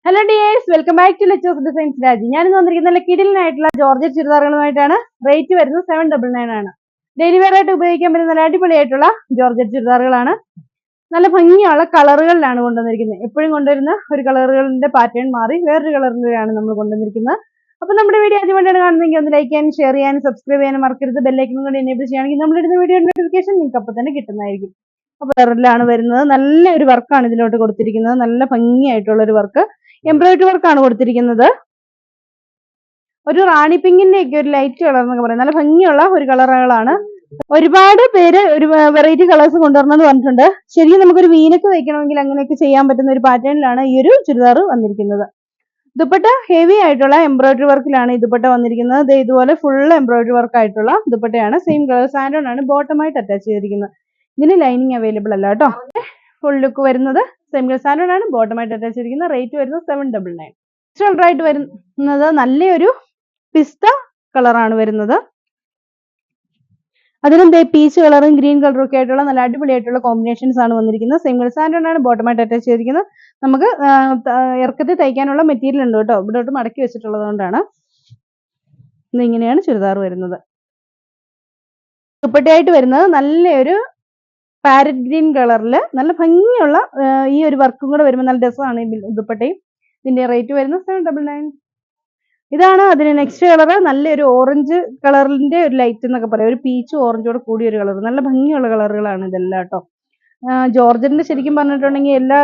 Hello dears, welcome back to lechers designs Raji. ഞാനിന്ന് വന്നിരിക്കുന്ന നല്ല കിടിലനായിട്ടുള്ള ജോർജറ്റ് ചുരിദാറുകളുമായിട്ടാണ്. റേറ്റ് വരുന്നത് 799 ആണ്. ഡെയിലി വെയർ ആയിട്ട് ഉപയോഗിക്കാൻ പറ്റുന്ന നല്ല അടിപൊളിയായിട്ടുള്ള ജോർജറ്റ് ചുരിദാറുകളാണ്. നല്ല ഭംഗിയുള്ള കളറുകളിലാണ് കൊണ്ടുവന്നിരിക്കുന്നത്. എപ്പോഴും കൊണ്ടുവരുന്ന ഒരു കളറുകളുടെ പാറ്റേൺ മാറി വേറൊരു കളറിലാണ് നമ്മൾ കൊണ്ടുവന്നിരിക്കുന്നത്. അപ്പോൾ നമ്മുടെ വീഡിയോ ആദ്യമായിട്ടാണ് കാണുന്നതെങ്കിൽ ഒന്ന് ലൈക്ക് ചെയ്യാനും ഷെയർ ചെയ്യാനും സബ്സ്ക്രൈബ് ചെയ്യാനും മറക്കരുത്. ബെല്ലൈക്കനും കൂടി എനേബിൾ ചെയ്യുകയാണെങ്കിൽ നമ്മളിടുന്ന വീഡിയോ നോട്ടിഫിക്കേഷൻ നിങ്ങൾക്ക് അപ്പോൾ തന്നെ കിട്ടുന്നതായിരിക്കും. അപ്പോൾ കളറിലാണ് വരുന്നത്. നല്ല ഒരു വർക്കാണ് ഇതിലോട്ട് കൊടുത്തിരിക്കുന്നത്. നല്ല ഭംഗിയായിട്ടുള്ള ഒരു വർക്ക്, എംബ്രോയിഡറി വർക്കാണ് കൊടുത്തിരിക്കുന്നത്. ഒരു റാണി പിങ്കിന്റെ ഒക്കെ ഒരു ലൈറ്റ് കളർ എന്നൊക്കെ പറയാം. നല്ല ഭംഗിയുള്ള ഒരു കളറുകളാണ്. ഒരുപാട് പേര് ഒരു വെറൈറ്റി കളേഴ്സ് കൊണ്ടുവരണമെന്ന് പറഞ്ഞിട്ടുണ്ട്. ശരിക്കും നമുക്കൊരു വീനക്ക് തയ്ക്കണമെങ്കിൽ അങ്ങനെയൊക്കെ ചെയ്യാൻ പറ്റുന്ന ഒരു പാറ്റേണിലാണ് ഈ ഒരു ചുരിദാർ വന്നിരിക്കുന്നത്. ദുപ്പട്ട ഹെവി ആയിട്ടുള്ള എംബ്രോയിഡറി വർക്കിലാണ് ഈ ദുപ്പട്ട വന്നിരിക്കുന്നത്. ഇതുപോലെ ഫുൾ എംബ്രോയിഡറി വർക്ക് ആയിട്ടുള്ള ദുപ്പട്ടയാണ്. സെയിം കളർ സാൻഡോൺ ആണ് ബോട്ടമായിട്ട് അറ്റാച്ച് ചെയ്തിരിക്കുന്നത്. ഇതിന് ലൈനിങ് അവൈലബിൾ അല്ല കേട്ടോ. ഫുൾ ലുക്ക് വരുന്നത് സെയിം കളർ സാൻഡോൺ ആണ് ബോട്ടമായിട്ട് അറ്റാച്ച് ചെയ്തിരിക്കുന്നത്. റേറ്റ് വരുന്നത് 799. നെക്സ്റ്റ് ആയിട്ട് വരുന്നത് നല്ലൊരു പിസ്ത കളറാണ് വരുന്നത്. അതിനും പീച്ച് കളറും ഗ്രീൻ കളറും ഒക്കെ ആയിട്ടുള്ള നല്ല അടിപൊളിയായിട്ടുള്ള കോമ്പിനേഷൻസ് ആണ് വന്നിരിക്കുന്നത്. സെയിം കളർ സാൻഡോൺ ആണ് ബോട്ടമായിട്ട് അറ്റാച്ച് ചെയ്തിരിക്കുന്നത്. നമുക്ക് ഇറക്കത്തിൽ തയ്ക്കാനുള്ള മെറ്റീരിയൽ ഉണ്ട് കേട്ടോ. ഇവിടോട്ട് മടക്കി വെച്ചിട്ടുള്ളത് കൊണ്ടാണ്. ഇങ്ങനെയാണ് ചുരിദാർ വരുന്നത്. ദുപ്പട്ടയായിട്ട് വരുന്നത് നല്ലൊരു പാരറ്റ് ഗ്രീൻ കളറിൽ നല്ല ഭംഗിയുള്ള ഈ ഒരു വർക്കും കൂടെ വരുമ്പോൾ നല്ല രസമാണ് ഈ ദുപ്പട്ടയും. ഇതിന്റെ റേറ്റ് വരുന്നത് 799. ഇതാണ് അതിന് നെക്സ്റ്റ് കളർ. നല്ലൊരു ഓറഞ്ച് കളറിന്റെ ഒരു ലൈറ്റ് എന്നൊക്കെ പറയാം. ഒരു പീച്ചും ഓറഞ്ചോട് കൂടിയ ഒരു കളർ. നല്ല ഭംഗിയുള്ള കളറുകളാണ് ഇതെല്ലാം കേട്ടോ. ജോർജറ്റിന്റെ ശരിക്കും പറഞ്ഞിട്ടുണ്ടെങ്കിൽ എല്ലാ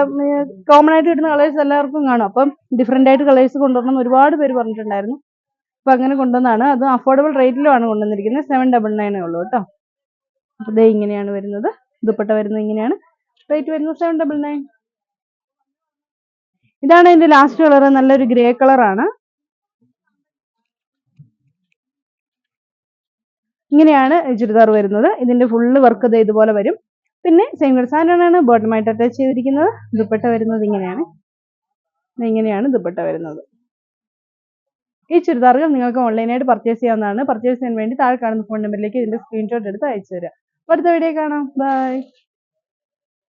കോമൺ ആയിട്ട് കിട്ടുന്ന കളേഴ്സ് എല്ലാവർക്കും കാണും. അപ്പം ഡിഫറെന്റ് ആയിട്ട് കളേഴ്സ് കൊണ്ടുവരണം ഒരുപാട് പേര് പറഞ്ഞിട്ടുണ്ടായിരുന്നു. അപ്പൊ അങ്ങനെ കൊണ്ടുവന്നാണ്. അത് അഫോർഡബിൾ റേറ്റിലുമാണ് കൊണ്ടുവന്നിരിക്കുന്നത്. 799 ഉള്ളൂ കേട്ടോ. അപ്പൊ ദേ ഇങ്ങനെയാണ് വരുന്നത്. ദുപ്പട്ട വരുന്നത് ഇങ്ങനെയാണ്. റേറ്റ് വരുന്നത് 799. ഇതാണ് ഇതിന്റെ ലാസ്റ്റ് കളർ. നല്ലൊരു ഗ്രേ കളറാണ്. ഇങ്ങനെയാണ് ചുരിദാർ വരുന്നത്. ഇതിന്റെ ഫുള്ള് വർക്ക് ഇതുപോലെ വരും. പിന്നെ സെയിം കളർ സാൻഡോൺ ബോട്ടമായിട്ട് അറ്റാച്ച് ചെയ്തിരിക്കുന്നത്. ദുപ്പട്ട വരുന്നത് ഇങ്ങനെയാണ് ദുപ്പട്ട വരുന്നത്. ഈ ചുരിദാറുകൾ നിങ്ങൾക്ക് ഓൺലൈനായിട്ട് പർച്ചേസ് ചെയ്യാവുന്നതാണ്. പർച്ചേസ് ചെയ്യാൻ വേണ്ടി താഴെ കാണുന്ന ഫോൺ നമ്പറിലേക്ക് ഇതിന്റെ സ്ക്രീൻഷോട്ട് എടുത്ത് അയച്ചു തരാം. അടുത്ത വീഡിയോ കാണാം. ബൈ.